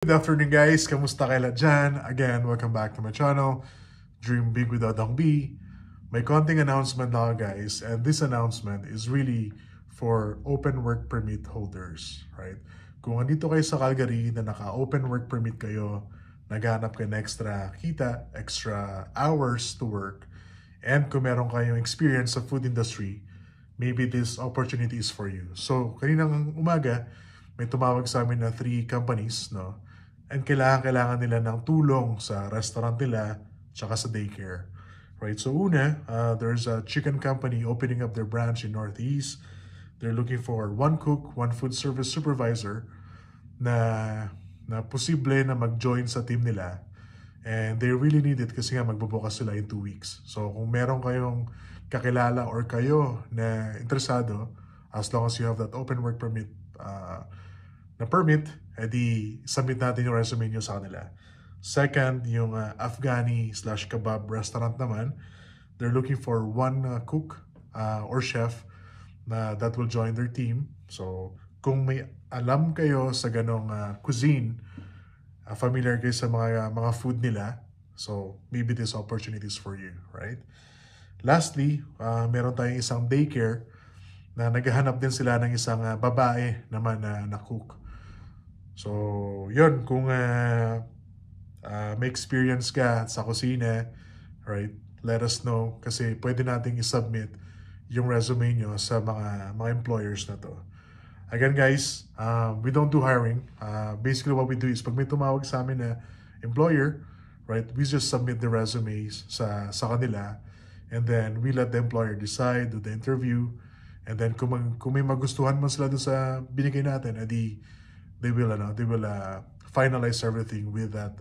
Good afternoon guys, kamusta kayo dyan? Again, welcome back to my channel, Dream Big with Odong B. May konting announcement na guys, and this announcement is really for open work permit holders, right? Kung andito kayo sa Calgary na naka-open work permit kayo, naghanap kayo ng extra kita, extra hours to work, and kung meron kayong experience sa food industry, maybe this opportunity is for you. So, kaninang umaga, may tumawag sa amin na 3 companies, no? And kailangan nila ng tulong sa restaurant nila tsaka sa daycare. Right? So una, there's a chicken company opening up their branch in Northeast. They're looking for 1 cook, 1 food service supervisor na posible na mag-join sa team nila. And they really need it kasi nga magbubukas sila in 2 weeks. So kung meron kayong kakilala or kayo na interesado, as long as you have that open work permit na permit, edi submit natin yung resume nyo sa kanila. Second, yung Afghani/kebab restaurant naman, they're looking for 1 cook or chef that will join their team. So, kung may alam kayo sa ganong cuisine, familiar kayo sa mga food nila, so maybe this opportunities for you, right? Lastly, meron tayong isang daycare na naghahanap din sila ng isang babae naman na cook. So, yun, kung may experience ka sa kusina, right, let us know kasi pwede nating i-submit yung resume nyo sa mga employers na to. Again guys, we don't do hiring. Basically what we do is pag may tumawag sa amin na employer, right, we just submit the resumes sa kanila, and then we let the employer decide, do the interview, and then kung may magustuhan man sila doon sa binigay natin, edi they will finalize everything with that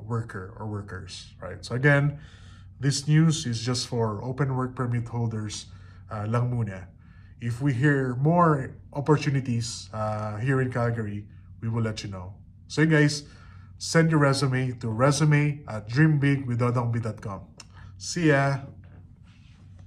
worker or workers, right? So again, this news is just for open work permit holders lang muna. If we hear more opportunities here in Calgary, we will let you know. So guys, send your resume to resume@dreambigwithodongb.com. See ya!